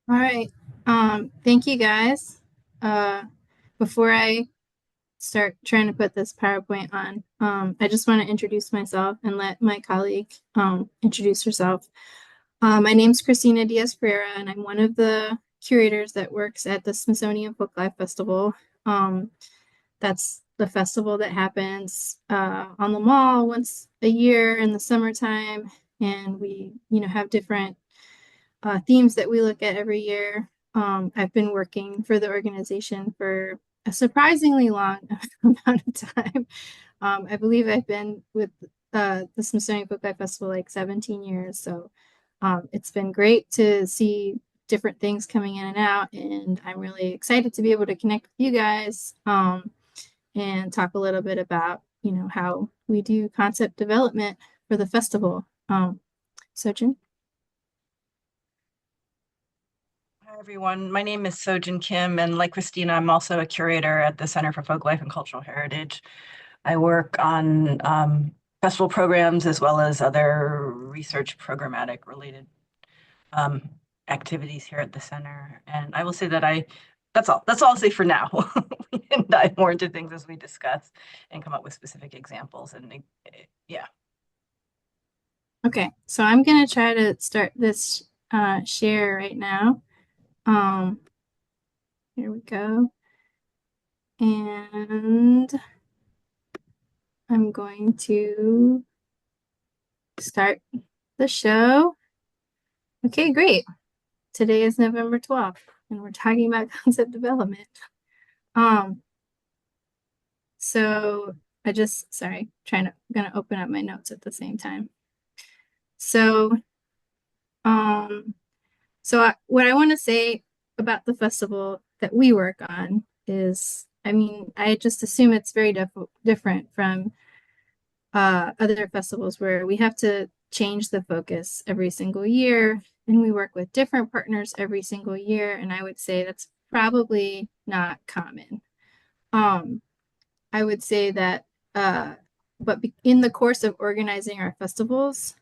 All right. Thank you guys. Uh, Before I start trying to put this PowerPoint on, I just want to introduce myself and let my colleague introduce herself. My name's Christina Diaz-Pereira, and I'm one of the curators that works at the Smithsonian Folklife Festival. Um, that's the festival that happens on the mall once a year in the summertime, and we have different themes that we look at every year. I've been working for the organization for a surprisingly long amount of time. I believe I've been with the Smithsonian Folklife Festival like 17 years. So it's been great to see different things coming in and out. And I'm really excited to be able to connect with you guys and talk a little bit about how we do concept development for the festival. Sojin? Hi, everyone. My name is Sojin Kim, and like Christina, I'm also a curator at the Center for Folklife and Cultural Heritage. I work on festival programs as well as other research programmatic related um, activities here at the center. And I will say that that's all. That's all I'll say for now. We can dive more into things as we discuss and come up with specific examples. And yeah. Okay, so I'm gonna try to start this share right now. Um, Here we go. And I'm going to start the show. Okay, great. Today is November 12th, and we're talking about concept development. Um, so sorry, gonna open up my notes at the same time. So, um, what I want to say about the festival that we work on is, I mean, I just assume it's very different from other festivals where we have to change the focus every single year, and we work with different partners every single year. And I would say that's probably not common. Um, I would say that, uh, in the course of organizing our festivals,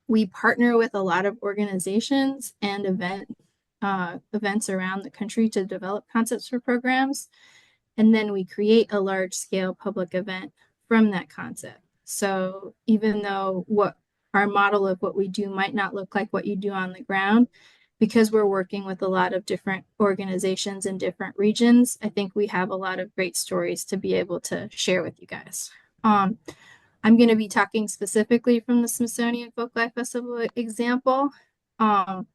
we partner with a lot of organizations and events around the country to develop concepts for programs. And then we create a large scale public event from that concept. So even though what our model of what we do might not look like what you do on the ground, because we're working with a lot of different organizations in different regions, I think we have a lot of great stories to be able to share with you guys. Um, I'm going to be talking specifically from the Smithsonian Folklife Festival example, um,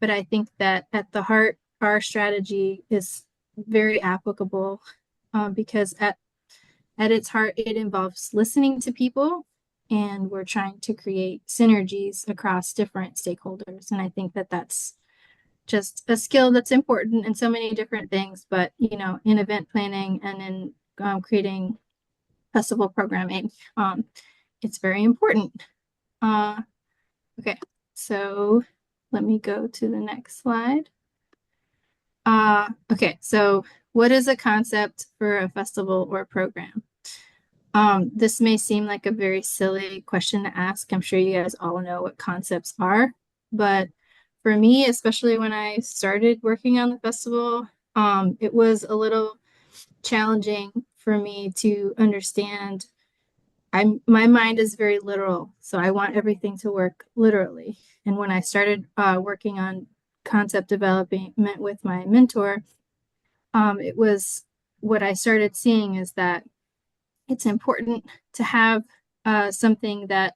but I think that at the heart, our strategy is very applicable because at its heart, it involves listening to people, and we're trying to create synergies across different stakeholders. And I think that that's just a skill that's important in so many different things, but in event planning and in creating festival programming, it's very important. Uh, okay, so let me go to the next slide. Okay, so what is a concept for a festival or program? This may seem like a very silly question to ask. I'm sure you guys all know what concepts are, but for me, especially when I started working on the festival, it was a little challenging for me to understand. My mind is very literal, so I want everything to work literally. And when I started working on concept development with my mentor, it was what I started seeing is that it's important to have something that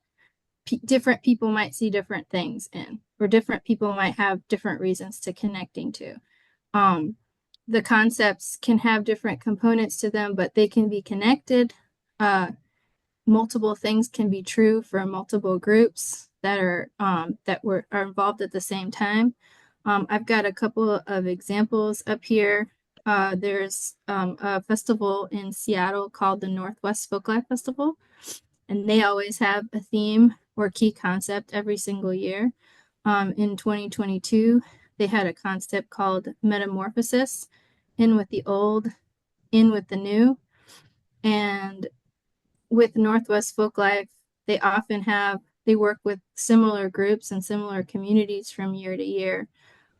different people might see different things in, or different people might have different reasons to connecting to. Um, the concepts can have different components to them, but they can be connected. Multiple things can be true for multiple groups that are involved at the same time. I've got a couple of examples up here. There's a festival in Seattle called the Northwest Folklife Festival, and they always have a theme or key concept every single year. In 2022, they had a concept called Metamorphosis, in with the old, in with the new. And with Northwest Folklife, they work with similar groups and similar communities from year to year.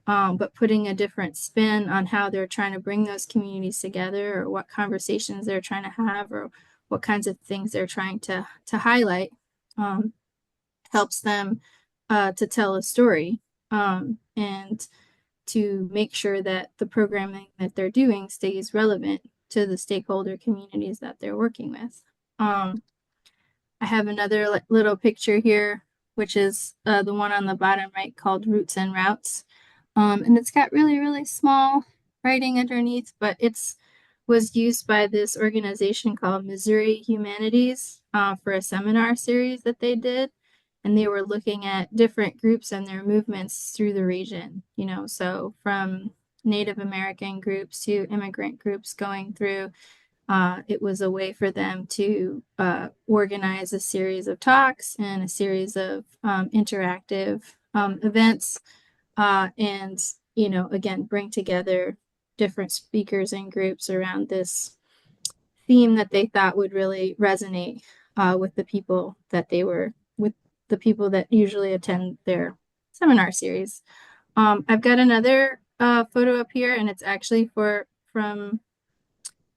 but putting a different spin on how they're trying to bring those communities together, or what conversations they're trying to have, or what kinds of things they're trying to highlight, um, helps them to tell a story, and to make sure that the programming that they're doing stays relevant to the stakeholder communities that they're working with. I have another little picture here, which is the one on the bottom right, called Roots and Routes. And it's got really, really small writing underneath, but it's was used by this organization called Missouri Humanities for a seminar series that they did. And they were looking at different groups and their movements through the region, so from Native American groups to immigrant groups going through. It was a way for them to organize a series of talks and a series of interactive events, and again, bring together different speakers and groups around this theme that they thought would really resonate with the people that they were with, the people that usually attend their seminar series. I've got another photo up here, and it's actually from,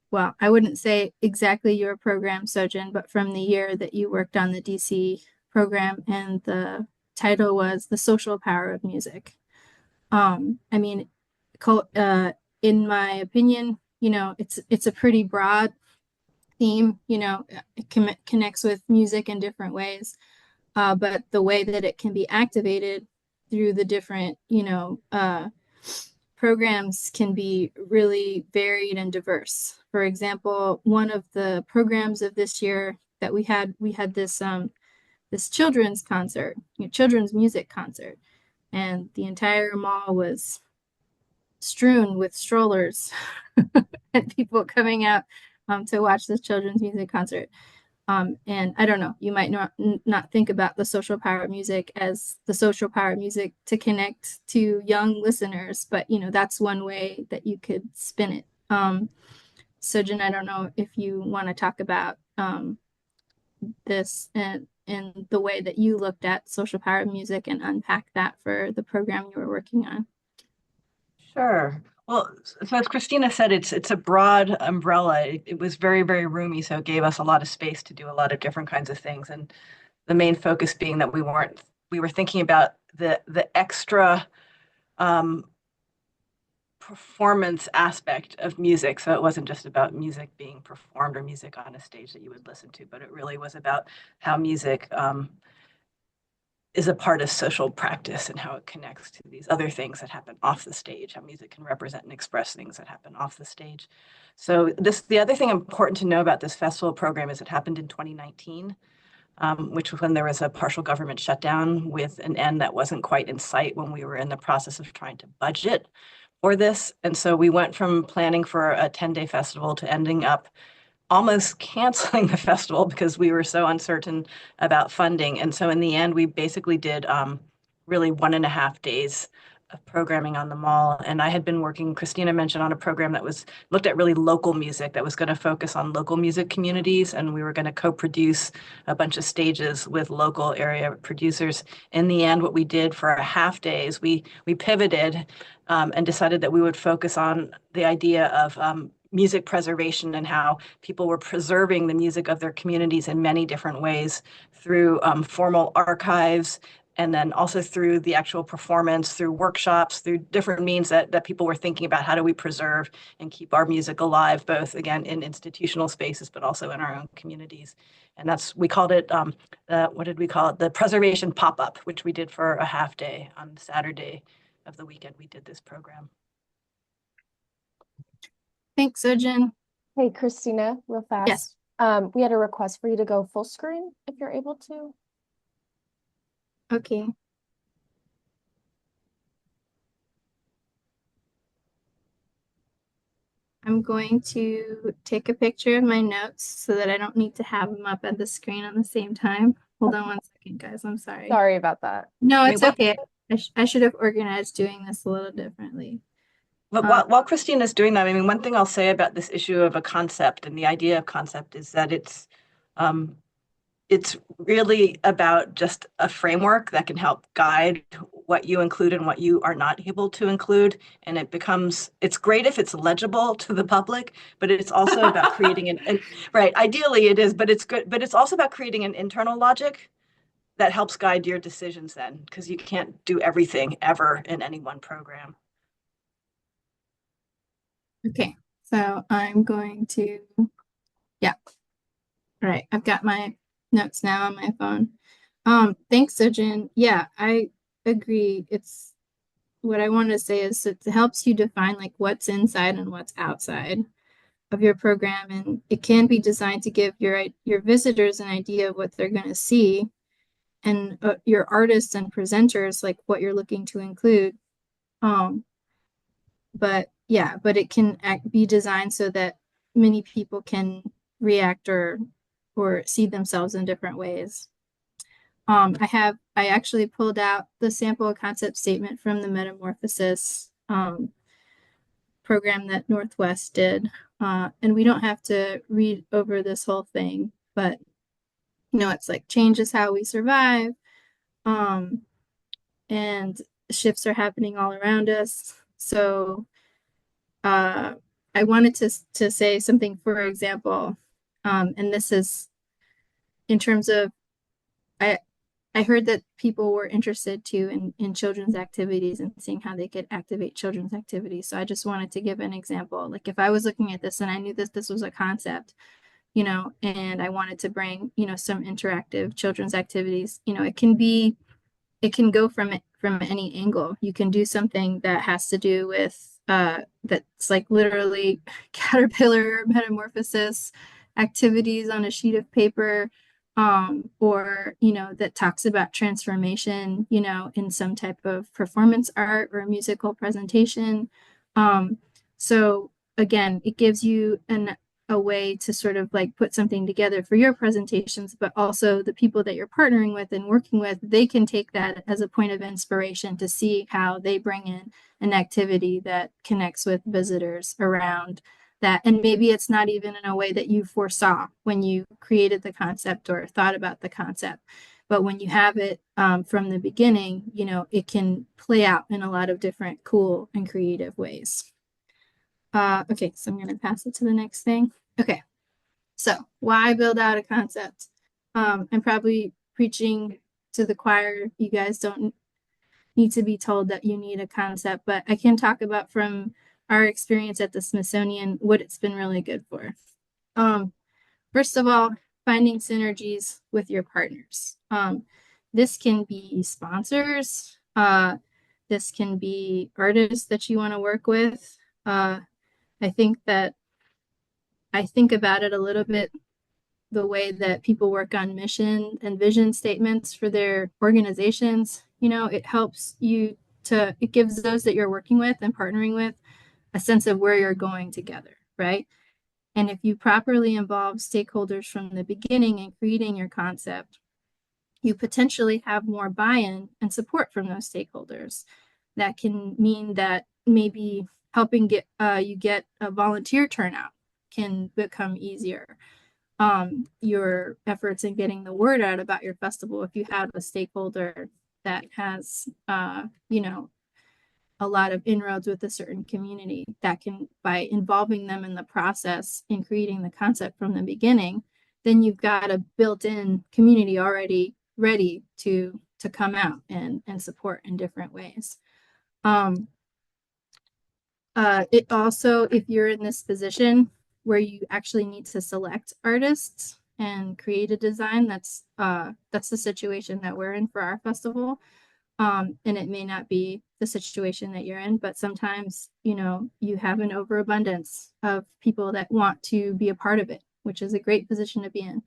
well, I wouldn't say exactly your program, Sojin, but from the year that you worked on the DC program, and the title was The Social Power of Music. I mean, in my opinion, it's a pretty broad theme. It connects with music in different ways, but the way that it can be activated through the different, programs can be really varied and diverse. For example, one of the programs of this year that we had this children's concert, children's music concert, and the entire mall was strewn with strollers and people coming out to watch this children's music concert. And I don't know, you might not think about the social power of music as the social power of music to connect to young listeners, but that's one way that you could spin it. Sojin, I don't know if you want to talk about this and the way that you looked at social power of music and unpack that for the program you were working on. Sure. Well, so as Christina said, it's a broad umbrella. It was very, very roomy, so it gave us a lot of space to do a lot of different kinds of things. And the main focus being that we were thinking about the extra performance aspect of music. So it wasn't just about music being performed or music on a stage that you would listen to, but it really was about how music is a part of social practice and how it connects to these other things that happen off the stage, how music can represent and express things that happen off the stage. So the other thing important to know about this festival program is it happened in 2019, which was when there was a partial government shutdown with an end that wasn't quite in sight when we were in the process of trying to budget for this. And so we went from planning for a 10-day festival to ending up almost canceling the festival because we were so uncertain about funding. And so in the end, we basically did really 1.5 days of programming on the mall. And I had been working, Christina mentioned, on a program that was looked at really local music, that was going to focus on local music communities. And we were going to co-produce a bunch of stages with local area producers. In the end, what we did for a half day is we pivoted and decided that we would focus on the idea of music preservation and how people were preserving the music of their communities in many different ways through formal archives, and then also through the actual performance, through workshops, through different means that people were thinking about how do we preserve and keep our music alive, both again in institutional spaces, but also in our own communities. And we called it, what did we call it? The preservation pop-up, which we did for a half day on Saturday of the weekend we did this program. Thanks, Sojin. Hey, Christina, real fast. Yes. We had a request for you to go full screen if you're able to. Okay. I'm going to take a picture of my notes so that I don't need to have them up at the screen at the same time. Hold on 1 second, guys. I'm sorry. Sorry about that. No, it's okay. I should have organized doing this a little differently. But while Christina's doing that, I mean, one thing I'll say about this issue of a concept and the idea of concept is that it's really about just a framework that can help guide what you include and what you are not able to include. And it's great if it's legible to the public, but it's also about creating right, ideally it is, but it's good, but it's also about creating an internal logic that helps guide your decisions then, because you can't do everything ever in any one program. Okay, so I'm going to, yeah. All right, I've got my notes now on my phone. Thanks, Sojin. Yeah, I agree. It's what I want to say is it helps you define like what's inside and what's outside of your program, and it can be designed to give your visitors an idea of what they're going to see, and your artists and presenters like what you're looking to include. But yeah, but it can be designed so that many people can react or see themselves in different ways. I actually pulled out the sample concept statement from the Metamorphosis program that Northwest did. And we don't have to read over this whole thing, but it's like change is how we survive. And shifts are happening all around us. So I wanted to say something, for example, and this is in terms of I heard that people were interested too in children's activities and seeing how they could activate children's activities. So I just wanted to give an example. Like if I was looking at this and I knew this was a concept, and I wanted to bring, some interactive children's activities, it can go from any angle. You can do something that has to do with that's like literally caterpillar metamorphosis activities on a sheet of paper, or that talks about transformation, in some type of performance art or musical presentation. So again, it gives you a way to sort of like put something together for your presentations, but also the people that you're partnering with and working with, they can take that as a point of inspiration to see how they bring in an activity that connects with visitors around that. And maybe it's not even in a way that you foresaw when you created the concept or thought about the concept. But when you have it from the beginning, it can play out in a lot of different cool and creative ways. Okay, so I'm going to pass it to the next thing. Okay, so why build out a concept? I'm probably preaching to the choir. You guys don't need to be told that you need a concept, but I can talk about from our experience at the Smithsonian what it's been really good for. First of all, finding synergies with your partners. This can be sponsors. This can be artists that you want to work with. I think about it a little bit the way that people work on mission and vision statements for their organizations. It helps it gives those that you're working with and partnering with a sense of where you're going together, right? And if you properly involve stakeholders from the beginning in creating your concept, you potentially have more buy-in and support from those stakeholders. That can mean that maybe helping you get a volunteer turnout can become easier. Your efforts in getting the word out about your festival, if you have a stakeholder that has a lot of inroads with a certain community, that can, by involving them in the process in creating the concept from the beginning, then you've got a built-in community already ready to come out and support in different ways. It also, if you're in this position where you actually need to select artists and create a design, that's the situation that we're in for our festival. And it may not be the situation that you're in, but sometimes, you have an overabundance of people that want to be a part of it, which is a great position to be in.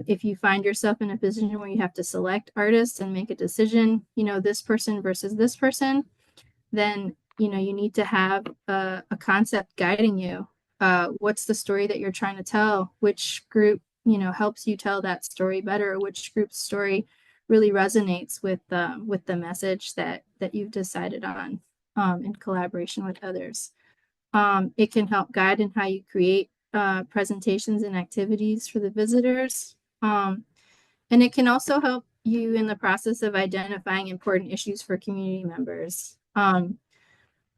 If you find yourself in a position where you have to select artists and make a decision, this person versus this person, then you need to have a concept guiding you. What's the story that you're trying to tell? Which group helps you tell that story better? Which group's story really resonates with the message that you've decided on in collaboration with others? It can help guide in how you create presentations and activities for the visitors. And it can also help you in the process of identifying important issues for community members.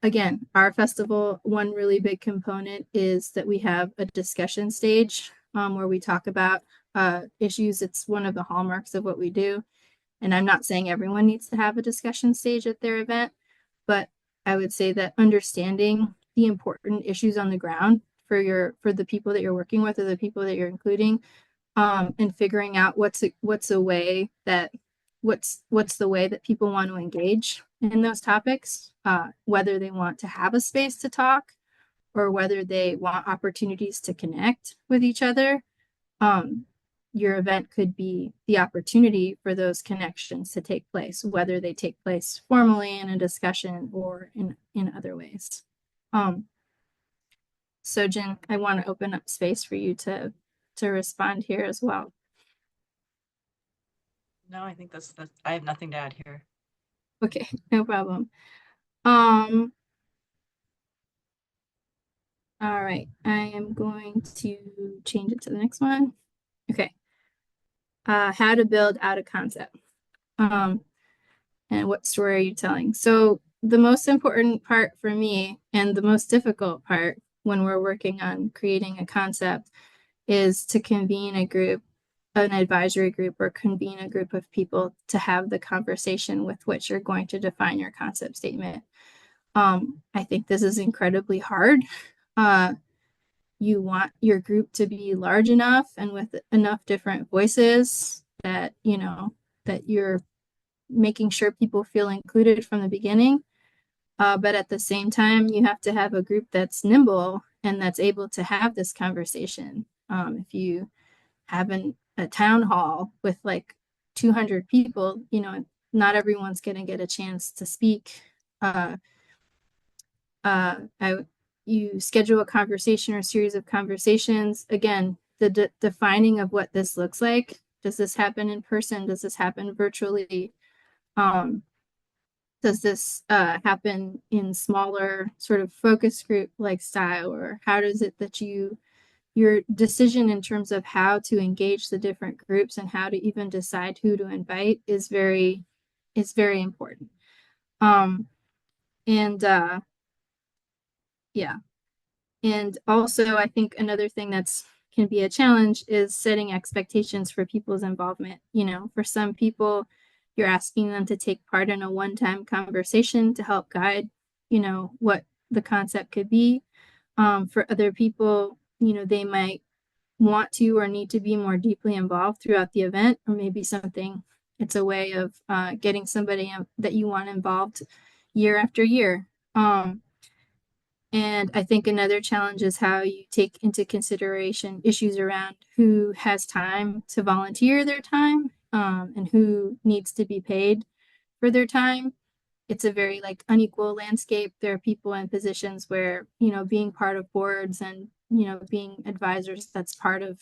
Again, our festival, one really big component is that we have a discussion stage where we talk about issues. It's one of the hallmarks of what we do. And I'm not saying everyone needs to have a discussion stage at their event, but I would say that understanding the important issues on the ground for the people that you're working with or the people that you're including, and figuring out what's the way that people want to engage in those topics, whether they want to have a space to talk or whether they want opportunities to connect with each other. Your event could be the opportunity for those connections to take place, whether they take place formally in a discussion or in other ways. So Jen, I want to open up space for you to respond here as well. No, I think that's I have nothing to add here. Okay, no problem. All right, I am going to change it to the next one. Okay. How to build out a concept. And what story are you telling? So the most important part for me and the most difficult part when we're working on creating a concept is to convene a group, an advisory group, or convene a group of people to have the conversation with which you're going to define your concept statement. I think this is incredibly hard. You want your group to be large enough and with enough different voices that, you know, that you're making sure people feel included from the beginning. But at the same time, you have to have a group that's nimble and that's able to have this conversation. If you have a town hall with like 200 people, you know, not everyone's going to get a chance to speak. You schedule a conversation or a series of conversations. Again, the defining of what this looks like. Does this happen in person? Does this happen virtually? Does this happen in smaller sort of focus group like style, or how does it that your decision in terms of how to engage the different groups and how to even decide who to invite is very important. Yeah. And also, I think another thing that's can be a challenge is setting expectations for people's involvement. You know, for some people, you're asking them to take part in a one-time conversation to help guide, you know, what the concept could be. For other people, you know, they might want to or need to be more deeply involved throughout the event, or maybe it's a way of getting somebody that you want involved year after year. And I think another challenge is how you take into consideration issues around who has time to volunteer their time, and who needs to be paid for their time. It's a very like unequal landscape. There are people in positions where, you know, being part of boards and, you know, being advisors, that's part of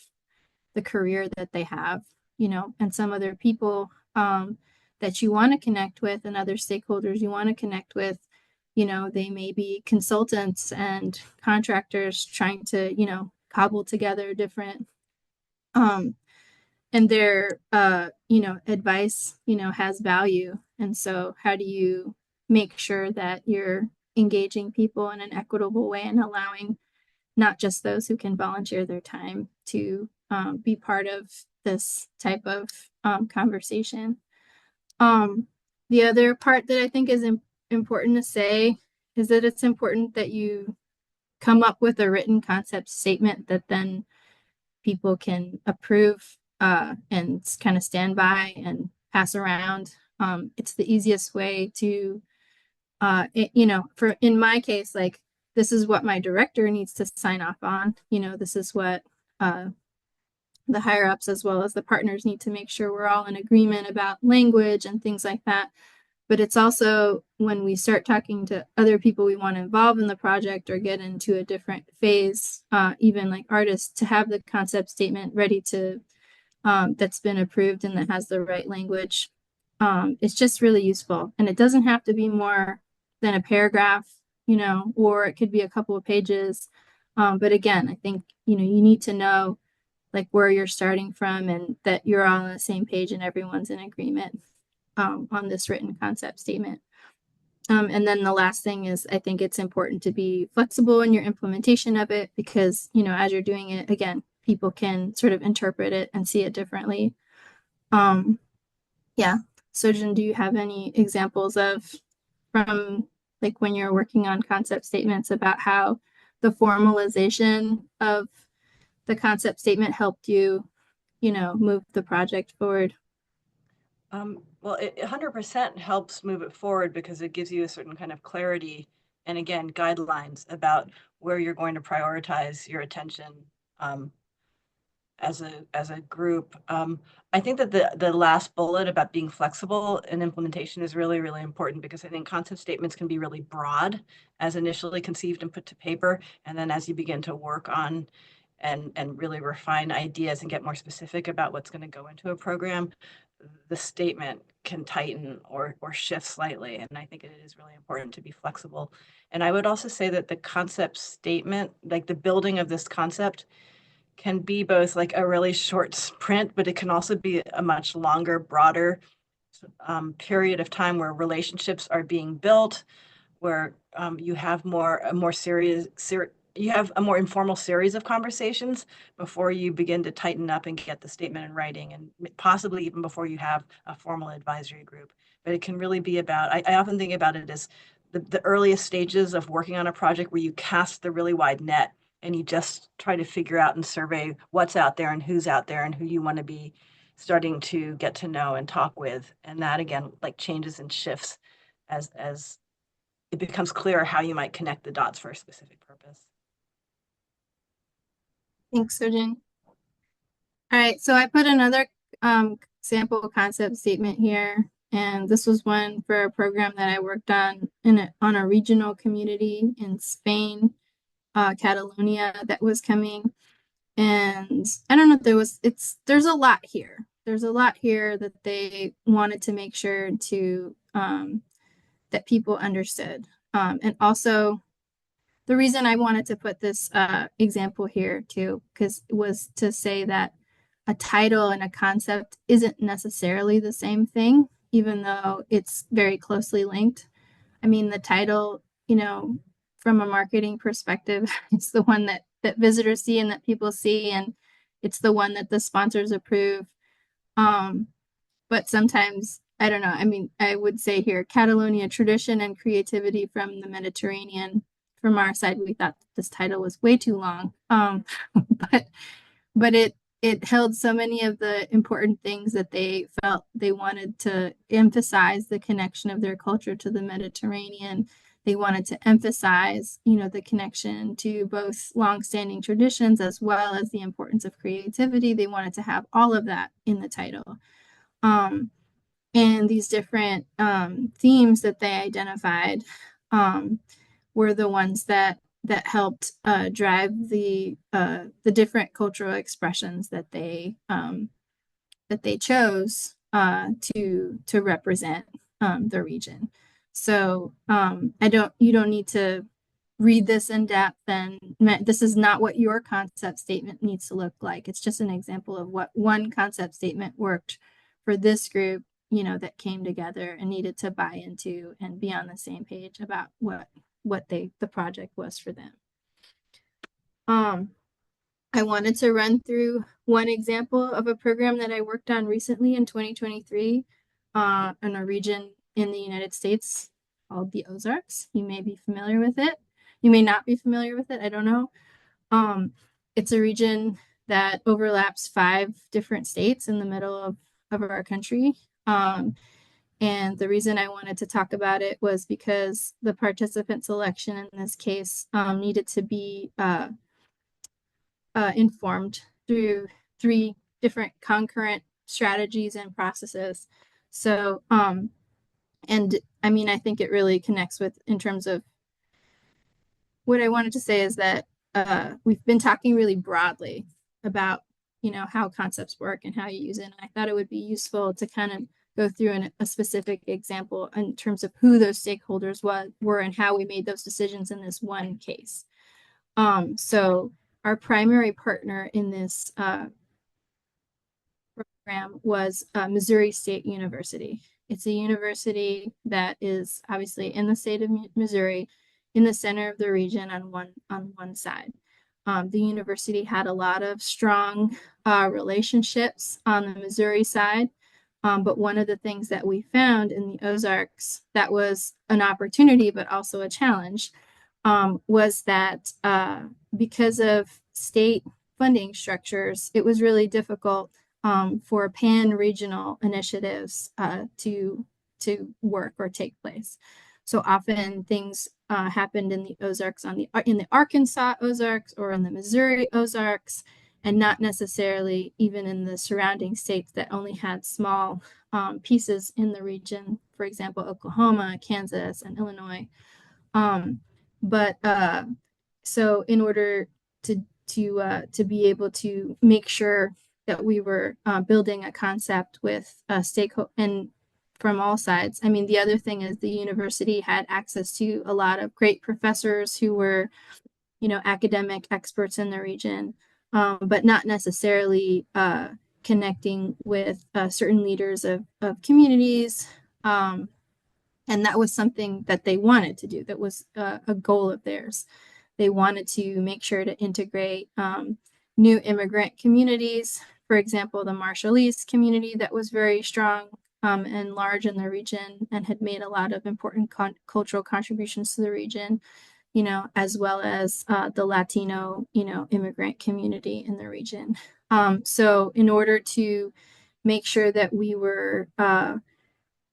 the career that they have, you know, and some other people that you want to connect with and other stakeholders you want to connect with, you know, they may be consultants and contractors trying to, you know, cobble together different and their you know, advice, you know, has value. And so how do you make sure that you're engaging people in an equitable way and allowing not just those who can volunteer their time to be part of this type of conversation. The other part that I think is important to say is that it's important that you come up with a written concept statement that then people can approve and kind of stand by and pass around. It's the easiest way to, you know, for in my case, like this is what my director needs to sign off on. You know, this is what the higher ups as well as the partners need to make sure we're all in agreement about language and things like that. But it's also when we start talking to other people we want to involve in the project or get into a different phase, even like artists, to have the concept statement ready to that's been approved and that has the right language. It's just really useful. And it doesn't have to be more than a paragraph, you know, or it could be a couple of pages. But again, I think, you know, you need to know like where you're starting from and that you're all on the same page and everyone's in agreement on this written concept statement. And then the last thing is I think it's important to be flexible in your implementation of it because, you know, as you're doing it, again, people can sort of interpret it and see it differently. Yeah. Sojin, do you have any examples of from like when you're working on concept statements about how the formalization of the concept statement helped you, you know, move the project forward? Well, it 100% helps move it forward because it gives you a certain kind of clarity and again, guidelines about where you're going to prioritize your attention as a group. I think that the last bullet about being flexible in implementation is really, really important because I think concept statements can be really broad as initially conceived and put to paper. And then as you begin to work on and really refine ideas and get more specific about what's going to go into a program, the statement can tighten or shift slightly. And I think it is really important to be flexible. And I would also say that the concept statement, like the building of this concept, can be both like a really short sprint, but it can also be a much longer, broader period of time where relationships are being built, where you have a more serious, you have a more informal series of conversations before you begin to tighten up and get the statement in writing, and possibly even before you have a formal advisory group. But it can really be about, I often think about it as the earliest stages of working on a project where you cast the really wide net and you just try to figure out and survey what's out there and who's out there and who you want to be starting to get to know and talk with. And that again, like changes and shifts as it becomes clear how you might connect the dots for a specific purpose. Thanks, Sojin. All right, so I put another sample concept statement here, and this was one for a program that I worked on on a regional community in Spain, Catalonia, that was coming. And I don't know if there's a lot here. There's a lot here that they wanted to make sure to that people understood. And also the reason I wanted to put this example here too, because it was to say that a title and a concept isn't necessarily the same thing, even though it's very closely linked. I mean, the title, you know, from a marketing perspective, it's the one that visitors see and that people see, and it's the one that the sponsors approve. But sometimes, I don't know. I mean, I would say here, Catalonia tradition and creativity from the Mediterranean. From our side, we thought this title was way too long. But but it held so many of the important things that they felt they wanted to emphasize the connection of their culture to the Mediterranean. They wanted to emphasize, you know, the connection to both longstanding traditions as well as the importance of creativity. They wanted to have all of that in the title. And these different themes that they identified were the ones that helped drive the different cultural expressions that they chose to represent the region. So you don't need to read this in depth, and this is not what your concept statement needs to look like. It's just an example of what one concept statement worked for this group, you know, that came together and needed to buy into and be on the same page about what the project was for them. I wanted to run through one example of a program that I worked on recently in 2023 in a region in the United States called the Ozarks. You may be familiar with it. You may not be familiar with it. I don't know. It's a region that overlaps 5 different states in the middle of our country. And the reason I wanted to talk about it was because the participant selection in this case needed to be informed through 3 different concurrent strategies and processes. So, and I mean, I think it really connects with in terms of what I wanted to say is that we've been talking really broadly about, you know, how concepts work and how you use it. And I thought it would be useful to kind of go through a specific example in terms of who those stakeholders were and how we made those decisions in this one case. So our primary partner in this program was Missouri State University. It's a university that is obviously in the state of Missouri, in the center of the region on one side. The university had a lot of strong relationships on the Missouri side. But one of the things that we found in the Ozarks that was an opportunity, but also a challenge, was that because of state funding structures, it was really difficult for pan-regional initiatives to work or take place. So often things happened in the Ozarks in the Arkansas Ozarks or in the Missouri Ozarks, and not necessarily even in the surrounding states that only had small pieces in the region, for example, Oklahoma, Kansas, and Illinois. But so in order to be able to make sure that we were building a concept with stakeholder and from all sides. I mean, the other thing is the university had access to a lot of great professors who were, academic experts in the region, but not necessarily connecting with certain leaders of communities. And that was something that they wanted to do. That was a goal of theirs. They wanted to make sure to integrate new immigrant communities. For example, the Marshallese community that was very strong and large in the region and had made a lot of important cultural contributions to the region, as well as the Latino, immigrant community in the region. So in order to make sure that we were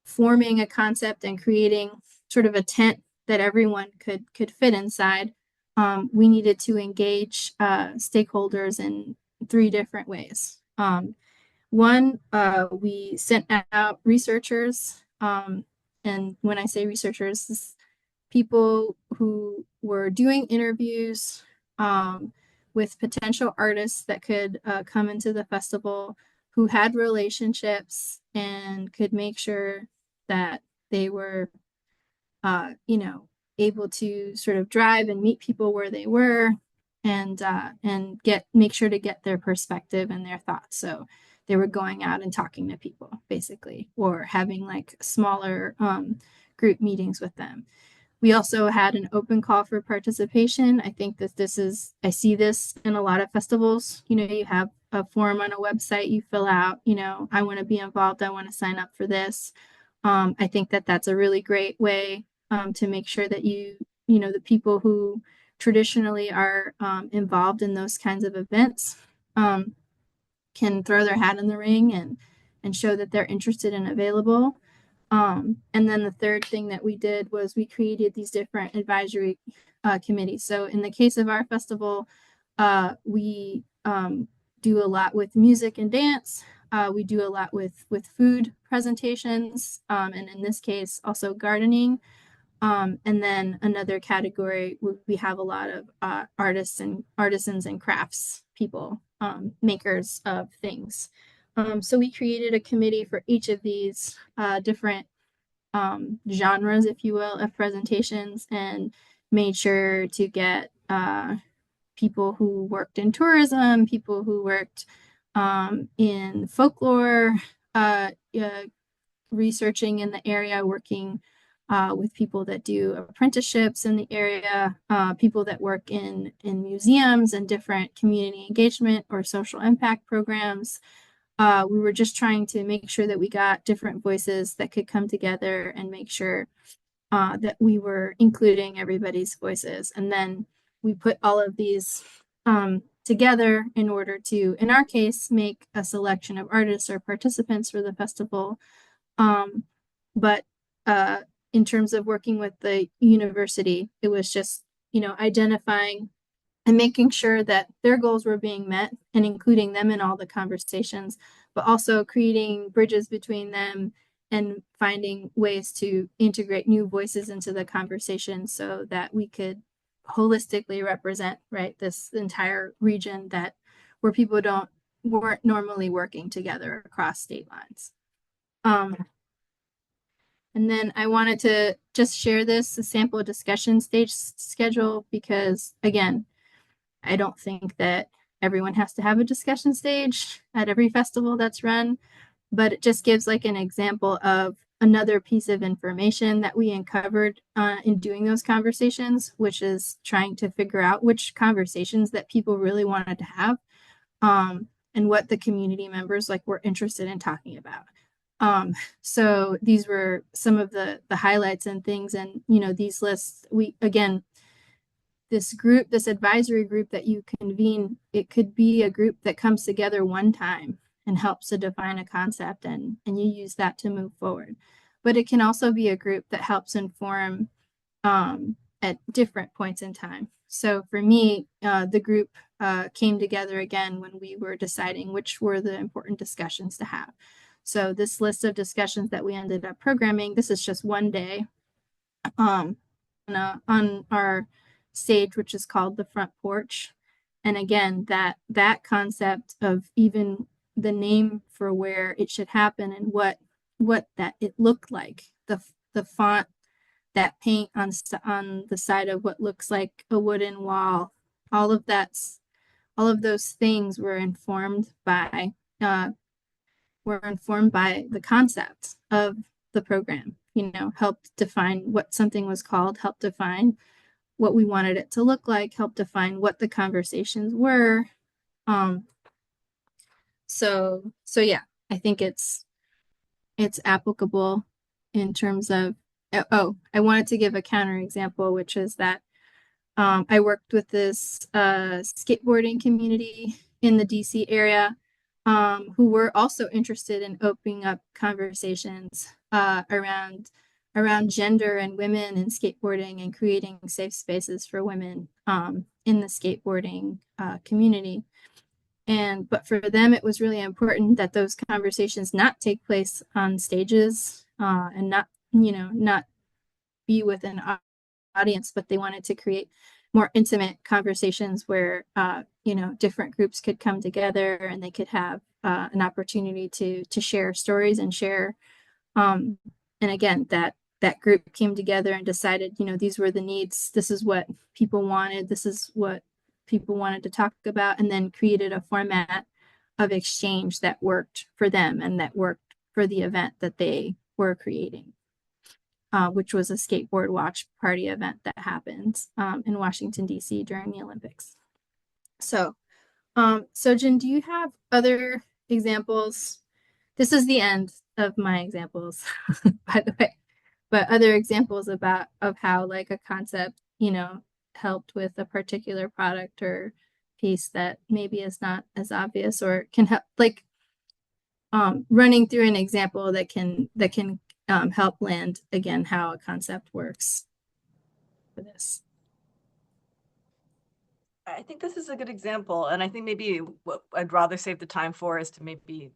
forming a concept and creating sort of a tent that everyone could fit inside, we needed to engage stakeholders in 3 different ways. One, we sent out researchers, and when I say researchers, this is people who were doing interviews with potential artists that could come into the festival, who had relationships and could make sure that they were, able to sort of drive and meet people where they were, and make sure to get their perspective and their thoughts. So they were going out and talking to people, basically, or having like smaller group meetings with them. We also had an open call for participation. I think that I see this in a lot of festivals. You have a form on a website you fill out, I want to be involved, I want to sign up for this. I think that that's a really great way to make sure that the people who traditionally are involved in those kinds of events can throw their hat in the ring and show that they're interested and available. And then the third thing that we did was we created these different advisory committees. So in the case of our festival, we do a lot with music and dance. We do a lot with food presentations, and in this case, also gardening. And then another category, we have a lot of artists and artisans and crafts people, makers of things. So we created a committee for each of these different genres, if you will, of presentations, and made sure to get people who worked in tourism, people who worked in folklore, researching in the area, working with people that do apprenticeships in the area, people that work in museums and different community engagement or social impact programs. We were just trying to make sure that we got different voices that could come together and make sure that we were including everybody's voices. And then we put all of these together in order to, in our case, make a selection of artists or participants for the festival. But in terms of working with the university, it was just, identifying and making sure that their goals were being met and including them in all the conversations, but also creating bridges between them and finding ways to integrate new voices into the conversation so that we could holistically represent, right, this entire region where people weren't normally working together across state lines. And then I wanted to just share a sample discussion stage schedule, because again, I don't think that everyone has to have a discussion stage at every festival that's run, but it just gives like an example of another piece of information that we uncovered in doing those conversations, which is trying to figure out which conversations that people really wanted to have, and what the community members like were interested in talking about. So these were some of the highlights and things, and these lists, we again, this group, this advisory group that you convene, it could be a group that comes together one time and helps to define a concept, and you use that to move forward. But it can also be a group that helps inform at different points in time. So for me, the group came together again when we were deciding which were the important discussions to have. So this list of discussions that we ended up programming, this is just one day on our stage, which is called the front porch. And again, that concept of even the name for where it should happen and what that it looked like, the font, that paint on the side of what looks like a wooden wall, all of those things were informed by the concept of the program. Helped define what something was called, helped define what we wanted it to look like, helped define what the conversations were. So yeah, I think it's applicable in terms of, oh, I wanted to give a counterexample, which is that I worked with this skateboarding community in the DC area, who were also interested in opening up conversations around gender and women and skateboarding, and creating safe spaces for women in the skateboarding community. But for them, it was really important that those conversations not take place on stages and not be with an audience, but they wanted to create more intimate conversations where different groups could come together and they could have an opportunity to share stories and share. And again, that group came together and decided, these were the needs. This is what people wanted. This is what people wanted to talk about, and then created a format of exchange that worked for them and that worked for the event that they were creating. Which was a skateboard watch party event that happened in Washington, D.C. during the Olympics. So, Sojin, do you have other examples? This is the end of my examples, by the way, but other examples of how like a concept, helped with a particular product or piece that maybe is not as obvious, or can help, like running through an example that can help land again how a concept works for this. I think this is a good example, and I think maybe what I'd rather save the time for is to maybe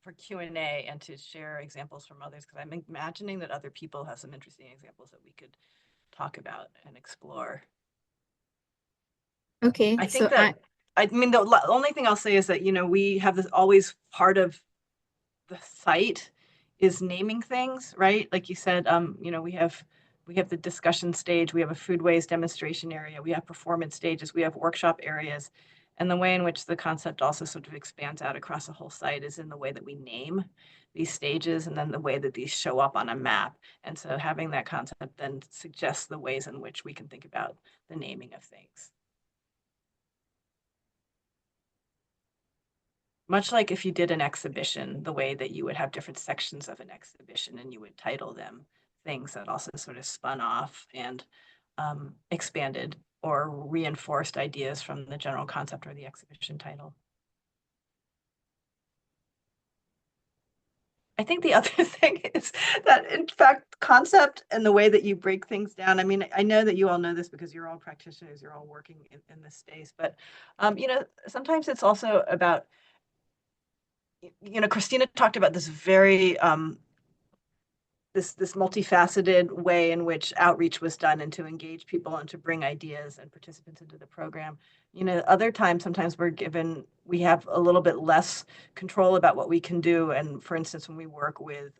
for Q&A and to share examples from others, because I'm imagining that other people have some interesting examples that we could talk about and explore. Okay, I think I mean, the only thing I'll say is that, we have this always part of the site is naming things, right? Like you said, we have the discussion stage, we have a foodways demonstration area, we have performance stages, we have workshop areas. And the way in which the concept also sort of expands out across the whole site is in the way that we name these stages, and then the way that these show up on a map. And so having that concept then suggests the ways in which we can think about the naming of things. Much like if you did an exhibition, the way that you would have different sections of an exhibition and you would title them things that also sort of spun off and expanded or reinforced ideas from the general concept or the exhibition title. I think the other thing is that, in fact, concept and the way that you break things down, I mean, I know that you all know this because you're all practitioners, you're all working in this space, but, sometimes it's also about, Christina talked about this very, this multifaceted way in which outreach was done and to engage people and to bring ideas and participants into the program. Other times, sometimes we have a little bit less control about what we can do. And for instance, when we work with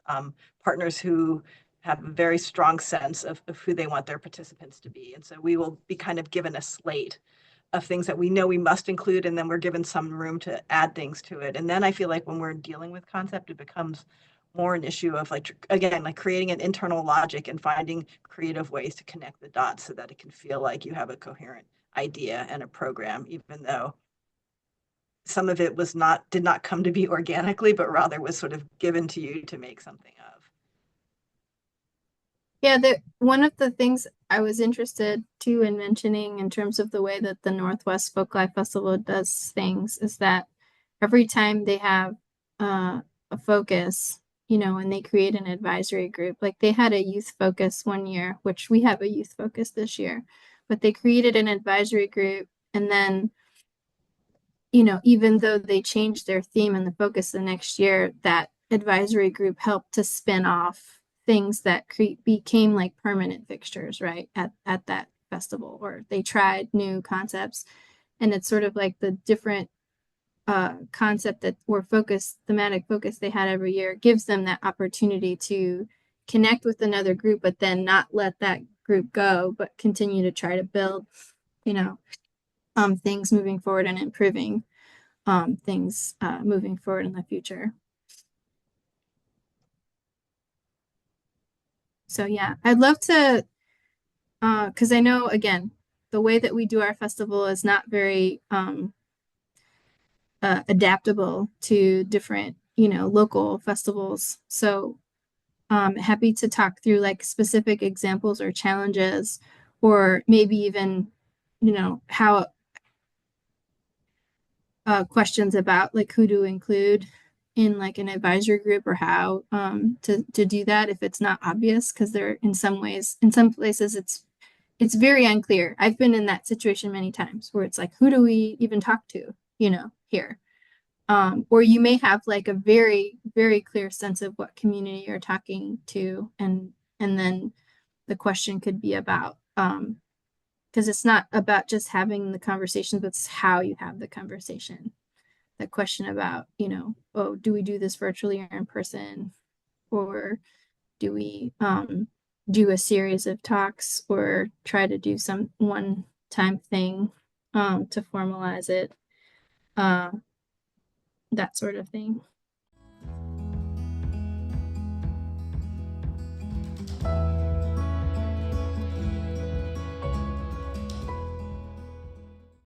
partners who have a very strong sense of who they want their participants to be. And so we will be kind of given a slate of things that we know we must include, and then we're given some room to add things to it. And then I feel like when we're dealing with concept, it becomes more an issue of like, again, like creating an internal logic and finding creative ways to connect the dots so that it can feel like you have a coherent idea and a program, even though some of it did not come to be organically, but rather was sort of given to you to make something of. Yeah, one of the things I was interested too in mentioning in terms of the way that the Northwest Folklife Festival does things is that every time they have a focus, and they create an advisory group, like they had a youth focus one year, which we have a youth focus this year, but they created an advisory group, and then even though they changed their theme and the focus the next year, that advisory group helped to spin off things that became like permanent fixtures, right, at that festival, or they tried new concepts. And it's sort of like the different concept that or thematic focus they had every year gives them that opportunity to connect with another group, but then not let that group go, but continue to try to build, things moving forward and improving things moving forward in the future. So yeah, I'd love to, because I know, again, the way that we do our festival is not very adaptable to different, local festivals. So happy to talk through like specific examples or challenges, or maybe even, how questions about like who to include in like an advisory group, or how to do that if it's not obvious, because there in some places it's very unclear. I've been in that situation many times where it's like, who do we even talk to, here? Or you may have like a very, very clear sense of what community you're talking to, and then the question could be about because it's not about just having the conversation, but it's how you have the conversation. The question about, oh, do we do this virtually or in person? Or do we do a series of talks, or try to do some one-time thing to formalize it? That sort of thing.